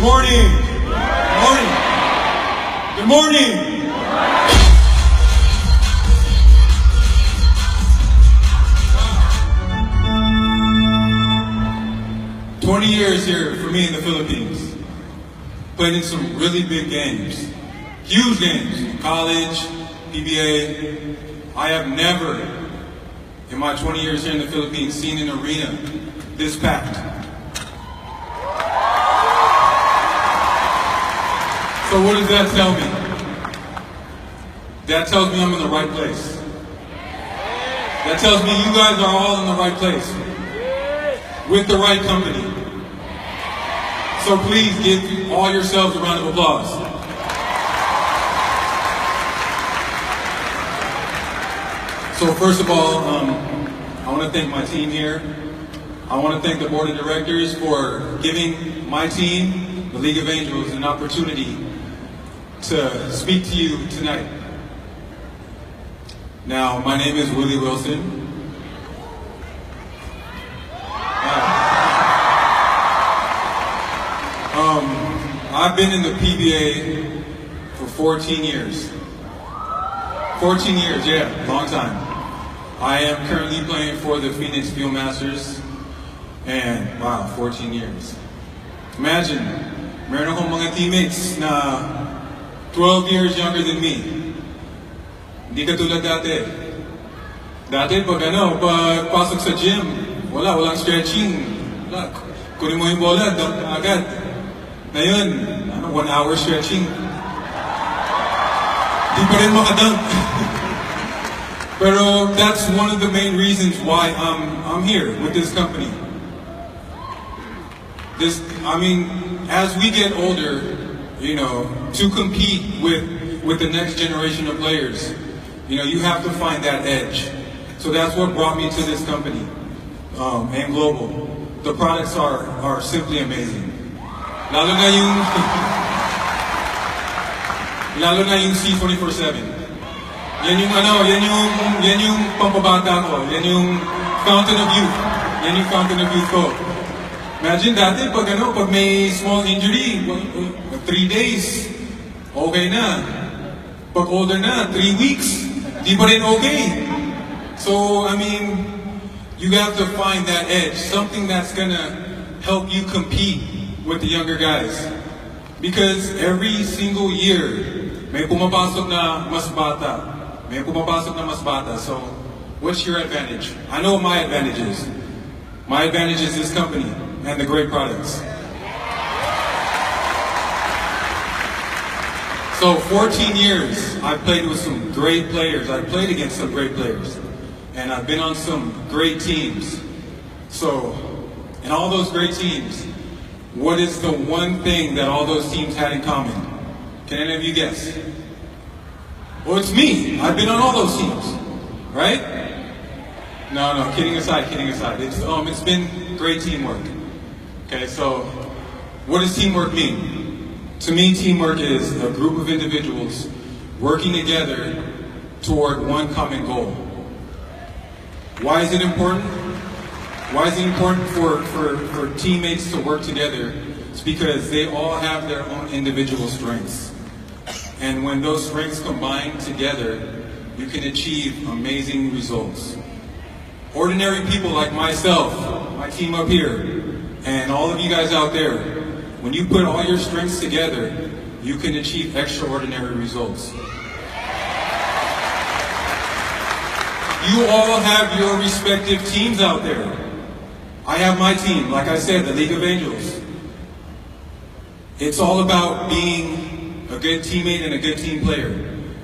morning. Good morning. Good morning. 20 years here for me in the Philippines. Played in some really big games. Huge games. College, PBA. I have never, in my 20 years here in the Philippines, seen an arena this packed. So what does that tell me? That tells me I'm in the right place. That tells me you guys are all in the right place. With the right company. So please give all yourselves a round of applause. So first of all, I want to thank my team here. I want to thank the board of directors for giving my team, the League of Angels, an opportunity to speak to you tonight. Now, my name is Willie Wilson. I've been in the PBA for 14 years. 14 years, yeah, long time. I am currently playing for the Phoenix Fieldmasters, and wow, 14 years. Imagine, meron akong mga teammates na 12 years younger than me. Hindi katulad dati. Dati pag pasok sa gym, walang stretching. Wala. Kunin mo yung bola, dunk agad. Ngayon, 1 hour stretching. Di pa rin makadunk. Pero that's one of the main reasons why I'm here with this company. As we get older, to compete with the next generation of players, you have to find that edge. So that's what brought me to this company, and Global. The products are simply amazing. Lalo na yung C24/7. Yan yung pampabata ko. Yan yung fountain of youth. Yan yung fountain of youth ko. Imagine dati pag may small injury, 3 days, okay na. Pag older na, 3 weeks, di pa rin okay. So, you have to find that edge, something that's gonna help you compete with the younger guys. Because every single year, may pumapasok na mas bata. May pumapasok na mas bata. So, what's your advantage? I know what my advantage is. My advantage is this company and the great products. So, 14 years, I've played with some great players. I've played against some great players. And I've been on some great teams. So, in all those great teams, what is the one thing that all those teams had in common? Can any of you guess? Well, it's me. I've been on all those teams, right? No, kidding aside. It's been great teamwork. Okay, so what does teamwork mean? To me, teamwork is a group of individuals working together toward one common goal. Why is it important? Why is it important for teammates to work together? It's because they all have their own individual strengths. And when those strengths combine together, you can achieve amazing results. Ordinary people like myself, my team up here, and all of you guys out there, when you put all your strengths together, you can achieve extraordinary results. You all have your respective teams out there. I have my team, like I said, the League of Angels. It's all about being a good teammate and a good team player.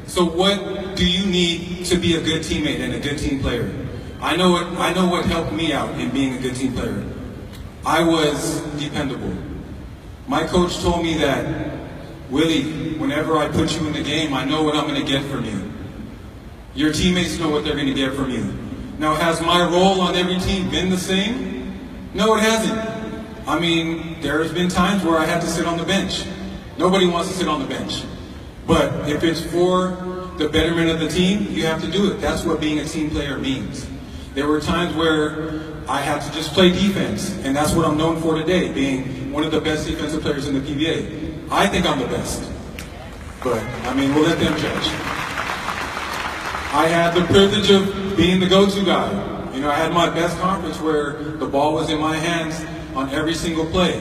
So what do you need to be a good teammate and a good team player? I know what helped me out in being a good team player. I was dependable. My coach told me that, Willie, whenever I put you in the game, I know what I'm going to get from you. Your teammates know what they're going to get from you. Now, has my role on every team been the same? No, it hasn't. There's been times where I had to sit on the bench. Nobody wants to sit on the bench. But if it's for the betterment of the team, you have to do it. That's what being a team player means. There were times where I had to just play defense, and that's what I'm known for today, being one of the best defensive players in the PBA. I think I'm the best, but I mean, we'll let them judge. I had the privilege of being the go-to guy. You know, I had my best conference where the ball was in my hands on every single play,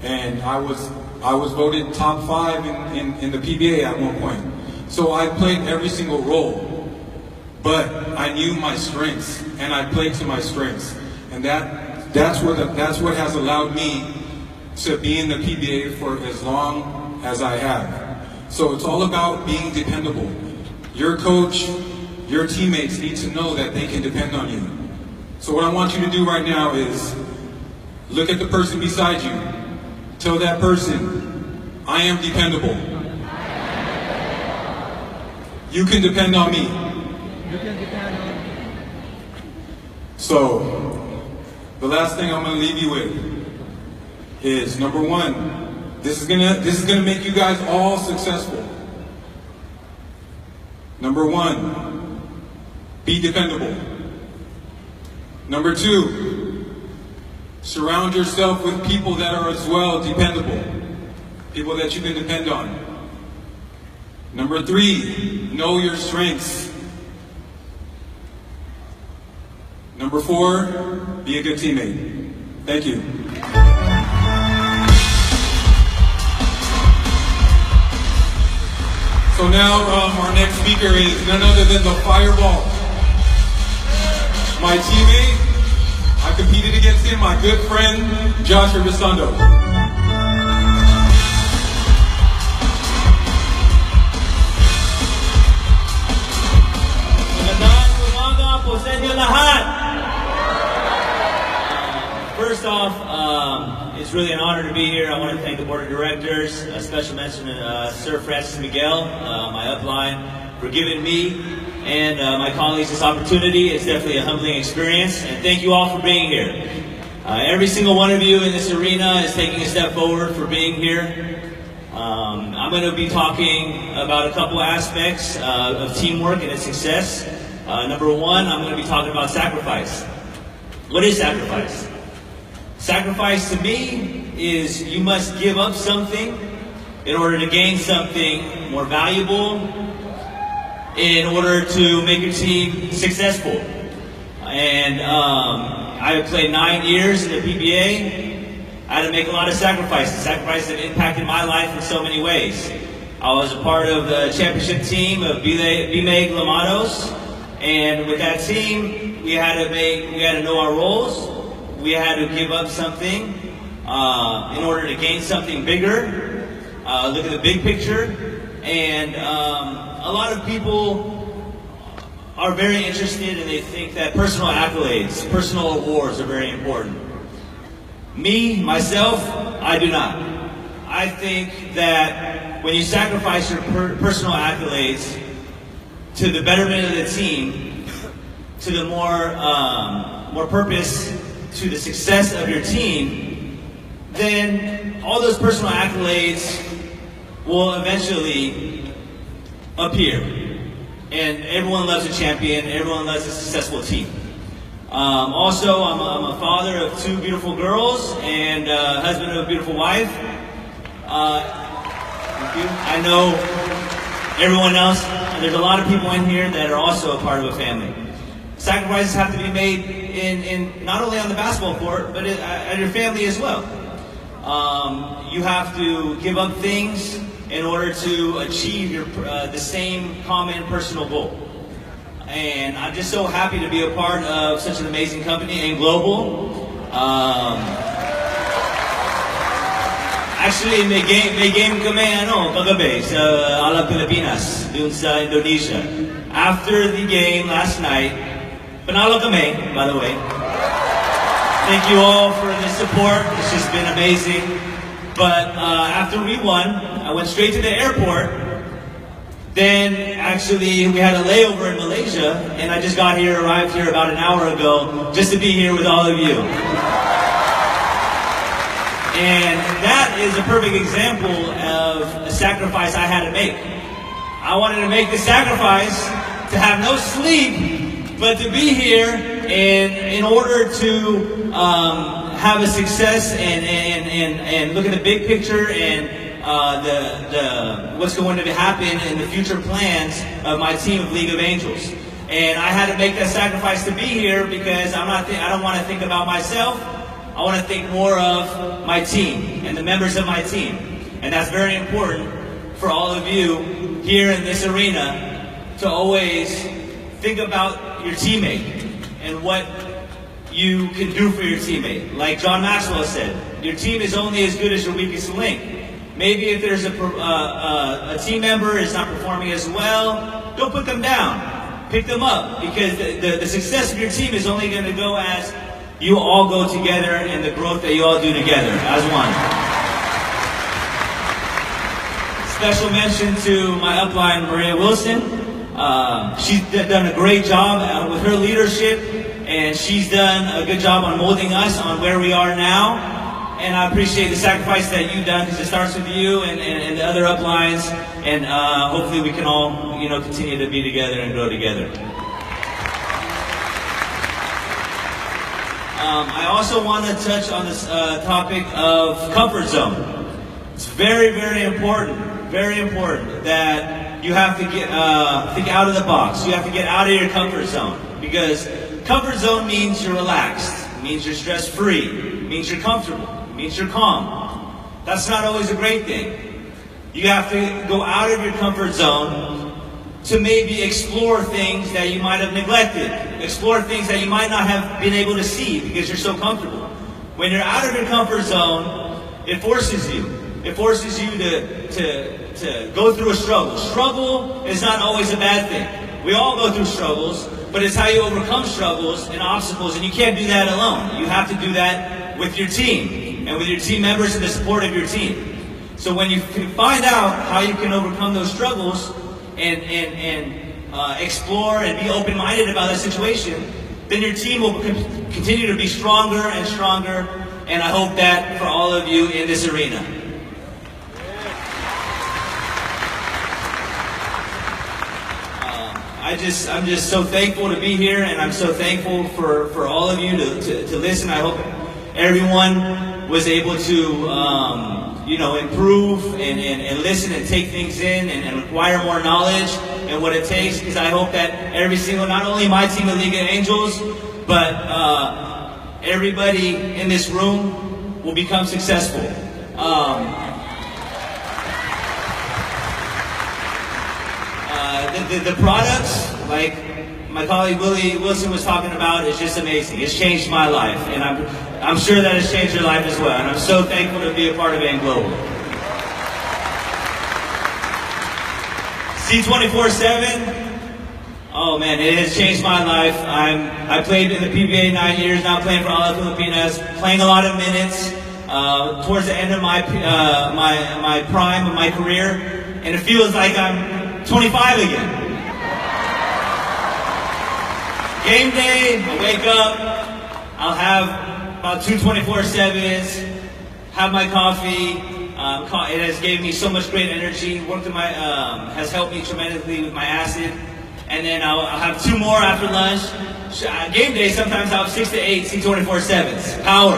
and I was voted top 5 in the PBA at one point. So I played every single role, but I knew my strengths, and I played to my strengths, and that's what has allowed me to be in the PBA for as long as I have. So it's all about being dependable. Your coach, your teammates need to know that they can depend on you. So what I want you to do right now is look at the person beside you. Tell that person, I am dependable. You can depend on me. You can depend on me. So, the last thing I'm gonna leave you with is number 1, this is gonna make you guys all successful. Number 1, be dependable. Number 2, surround yourself with people that are as well dependable. People that you can depend on. Number 3, know your strengths. Number 4, be a good teammate. Thank you. So now our next speaker is none other than the Fireball. My teammate, I competed against him, my good friend, Joshua Risondo. First off, it's really an honor to be here. I want to thank the board of directors, a special mention to Sir Francis Miguel, my upline, for giving me and my colleagues this opportunity. It's definitely a humbling experience, and thank you all for being here. Every single one of you in this arena is taking a step forward for being here. I'm going to be talking about a couple aspects of teamwork and its success. Number 1, I'm going to be talking about sacrifice. What is sacrifice? Sacrifice to me is you must give up something in order to gain something more valuable, in order to make your team successful. And I played 9 years in the PBA. I had to make a lot of sacrifices that impacted my life in so many ways. I was a part of the championship team of PBA Legends, and with that team, we had to know our roles. We had to give up something in order to gain something bigger. Look at the big picture. And a lot of people are very interested, and they think that personal accolades, personal awards are very important. Me, myself, I do not. I think that when you sacrifice your personal accolades to the betterment of the team, to the more purpose, to the success of your team, then all those personal accolades will eventually appear. And everyone loves a champion, everyone loves a successful team. Also, I'm a father of 2 beautiful girls and husband of a beautiful wife. I know everyone else, there's a lot of people in here that are also a part of a family. Sacrifices have to be made in not only on the basketball court, but at your family as well. You have to give up things in order to achieve the same common personal goal. And I'm just so happy to be a part of such an amazing company and global. Actually, may game kami kagabi sa Alam Pilipinas dun sa Indonesia. After the game last night, panalo kami, by the way. Thank you all for the support. It's just been amazing. But after we won, I went straight to the airport. Then actually we had a layover in Malaysia, and I just arrived here about an hour ago just to be here with all of you. And that is a perfect example of a sacrifice I had to make. I wanted to make the sacrifice to have no sleep, but to be here and in order to have a success and look at the big picture and what's going to happen in the future plans of my team of League of Angels. And I had to make that sacrifice to be here because I don't want to think about myself. I want to think more of my team and the members of my team. And that's very important for all of you here in this arena to always think about your teammate and what you can do for your teammate. Like John Maxwell said, your team is only as good as your weakest link. Maybe if there's a team member is not performing as well, don't put them down. Pick them up, because the success of your team is only going to go as you all go together and the growth that you all do together as one. Special mention to my upline, Maria Wilson. She's done a great job with her leadership, and she's done a good job on molding us on where we are now. And I appreciate the sacrifice that you've done, because it starts with you and the other uplines, and hopefully we can all, continue to be together and grow together. I also want to touch on this topic of comfort zone. It's very, very important that you have to get think out of the box. You have to get out of your comfort zone, because comfort zone means you're relaxed, means you're stress-free, means you're comfortable, means you're calm. That's not always a great thing. You have to go out of your comfort zone to maybe explore things that you might have neglected, explore things that you might not have been able to see because you're so comfortable. When you're out of your comfort zone, it forces you to go through a struggle. Struggle is not always a bad thing. We all go through struggles, but it's how you overcome struggles and obstacles, and you can't do that alone. You have to do that with your team and with your team members and the support of your team. So when you find out how you can overcome those struggles and explore and be open-minded about that situation, then your team will continue to be stronger and stronger, and I hope that for all of you in this arena. I'm just so thankful to be here, and I'm so thankful for all of you to listen. I hope everyone was able to improve and listen and take things in and acquire more knowledge and what it takes, because I hope that every single, not only my team, the League of Angels, but everybody in this room will become successful. The products, like my colleague Willie Wilson was talking about, is just amazing. It's changed my life, and I'm sure that it's changed your life as well. And I'm so thankful to be a part of AIM Global. C24/7. Oh man, it has changed my life. I played in the PBA 9 years, now playing for all of Filipinas, playing a lot of minutes towards the end of my prime of my career, and it feels like I'm 25 again. Game day, I wake up, I'll have about 2 24/7s, have my coffee. It has given me so much great energy. Worked in has helped me tremendously with my acid. And then I'll have 2 more after lunch. Game day, sometimes I'll have 6 to 8 C24/7s. Power.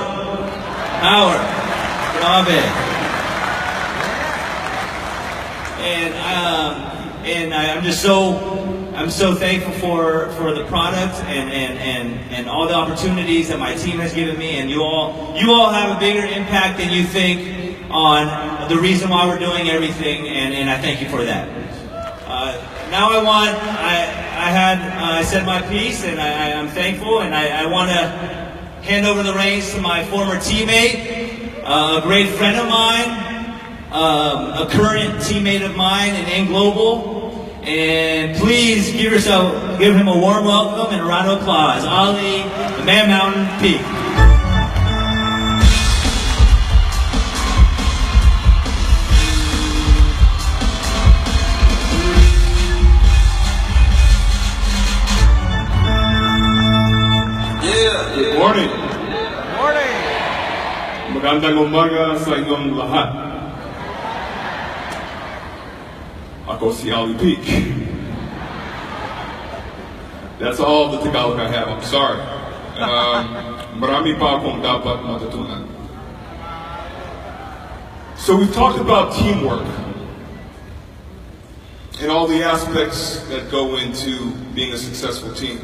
Grabe. And I'm so thankful for the product and all the opportunities that my team has given me, and you all have a bigger impact than you think on the reason why we're doing everything, and I thank you for that. Now I said my piece, and I'm thankful, and I want to hand over the reins to my former teammate, a great friend of mine, a current teammate of mine in AIM Global. And please give him a warm welcome and a round of applause. Ali, the Man Mountain Peak. Good morning. Morning! Magandang umaga sa inyong lahat. Ako si Ali Peak. That's all the Tagalog I have. I'm sorry. Marami pa akong dapat matutunan. So we've talked about teamwork and all the aspects that go into being a successful team.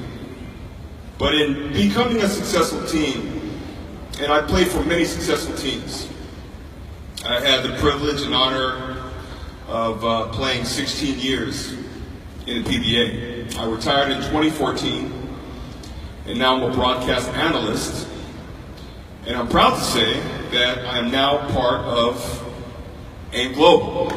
But in becoming a successful team, and I played for many successful teams, I had the privilege and honor of playing 16 years in the PBA. I retired in 2014, and now I'm a broadcast analyst. And I'm proud to say that I am now part of AIM Global.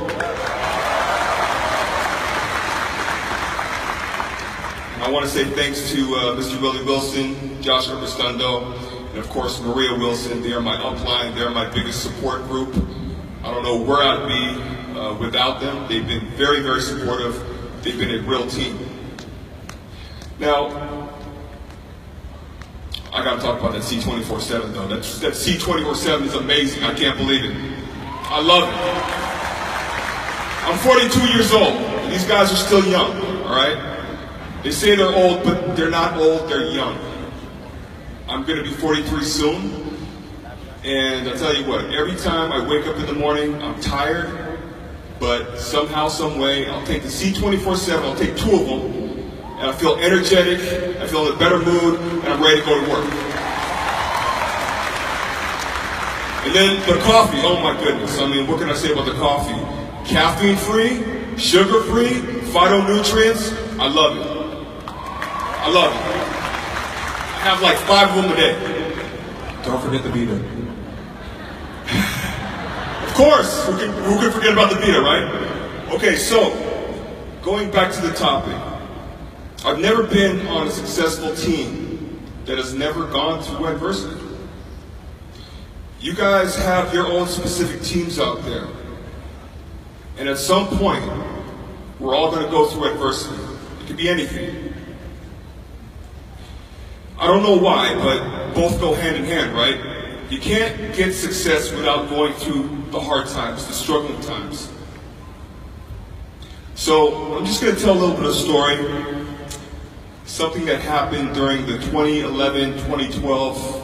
I want to say thanks to Mr. Willie Wilson, Josh Urbastondo, and of course Maria Wilson. They are my upline, they're my biggest support group. I don't know where I'd be without them. They've been very, very supportive. They've been a real team. Now, I gotta talk about that C24/7 though. That C24/7 is amazing, I can't believe it. I love it. I'm 42 years old, and these guys are still young, all right? They say they're old, but they're not old, they're young. I'm gonna be 43 soon, and I'll tell you what, every time I wake up in the morning, I'm tired, but somehow, some way, I'll take the C24/7, I'll take 2 of them, and I feel energetic, I feel in a better mood, and I'm ready to go to work. And then the coffee, oh my goodness, I mean, what can I say about the coffee? Caffeine-free, sugar-free, phytonutrients, I love it. I love it. I have like 5 of them a day. Don't forget the Vita. Of course, who can forget about the Vita, right? Okay, so, going back to the topic. I've never been on a successful team that has never gone through adversity. You guys have your own specific teams out there. And at some point, we're all going to go through adversity. It could be anything. I don't know why, but both go hand in hand, right? You can't get success without going through the hard times, the struggling times. So I'm just going to tell a little bit of a story. Something that happened during the 2011-2012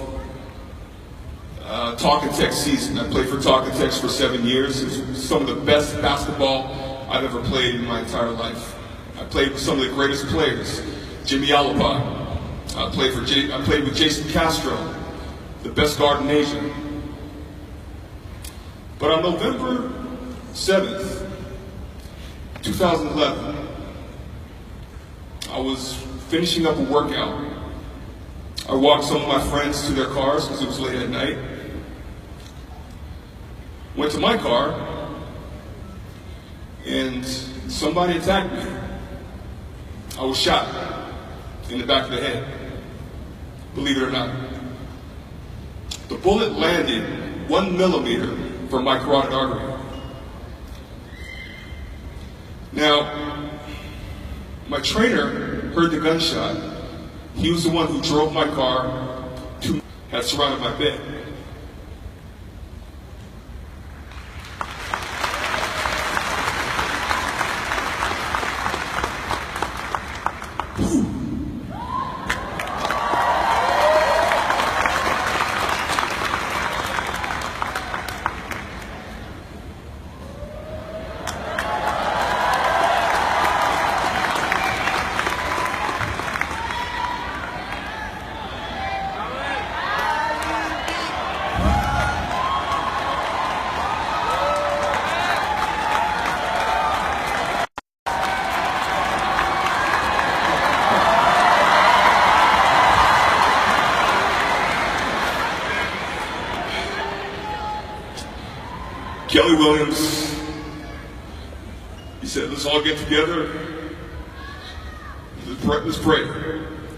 Talk and Text season. I played for Talk and Text for 7 years. It was some of the best basketball I've ever played in my entire life. I played with some of the greatest players. Jimmy Alaba. I played with Jason Castro, the best guard in Asia. But on November 7th, 2011, I was finishing up a workout. I walked some of my friends to their cars because it was late at night. Went to my car, and somebody attacked me. I was shot in the back of the head, believe it or not. The bullet landed 1 millimeter from my carotid artery. Now, my trainer heard the gunshot. He was the one who drove my car to had surrounded my bed. Kelly Williams, he said, let's all get together. Let's pray.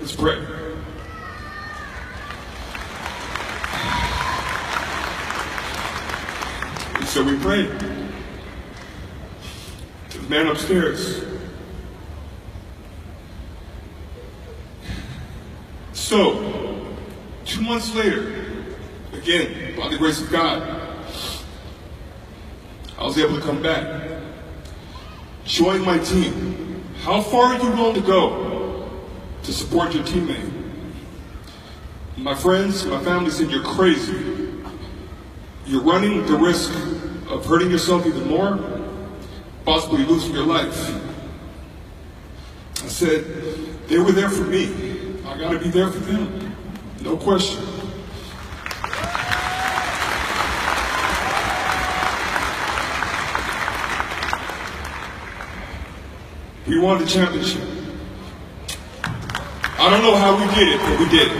Let's pray. And so we prayed. The man upstairs. So, 2 months later, again, by the grace of God, I was able to come back, join my team. How far are you willing to go to support your teammate. My friends, my family said, "You're crazy. You're running the risk of hurting yourself even more, possibly losing your life." I said, they were there for me. I gotta be there for them. No question. We won the championship. I don't know how we did it, but we did it.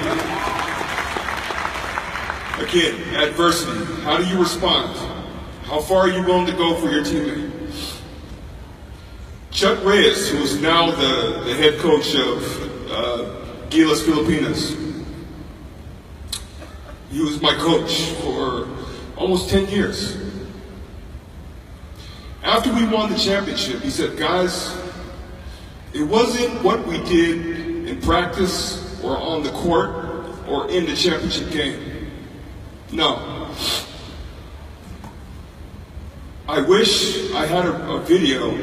Again, adversity. How do you respond? How far are you willing to go for your teammate? Chuck Reyes, who is now the head coach of Gilas Filipinas, he was my coach for almost 10 years. After we won the championship, he said, "Guys, it wasn't what we did in practice or on the court or in the championship game. No. I wish I had a video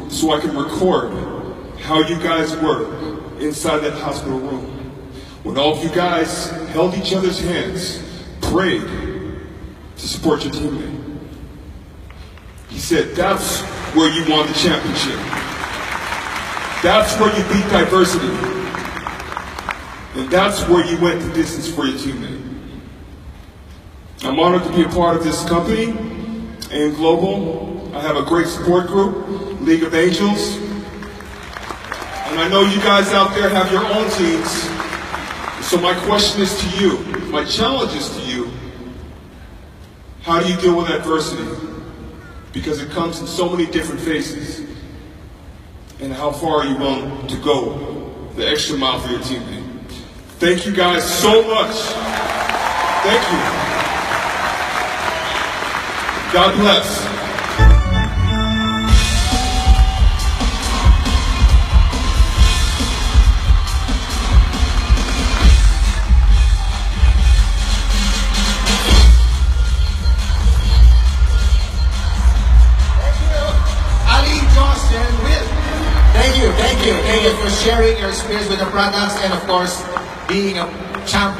so I can record how you guys were inside that hospital room. When all of you guys held each other's hands, prayed to support your teammate." He said, "That's where you won the championship. That's where you beat diversity. And that's where you went the distance for your teammate." I'm honored to be a part of this company and global. I have a great support group, League of Angels. And I know you guys out there have your own teams. So my question is to you, my challenge is to you, how do you deal with adversity? Because it comes in so many different faces. And how far are you willing to go the extra mile for your teammate? Thank you guys so much. Thank you. God bless. Thank you for sharing your experience with the products and of course being a champion.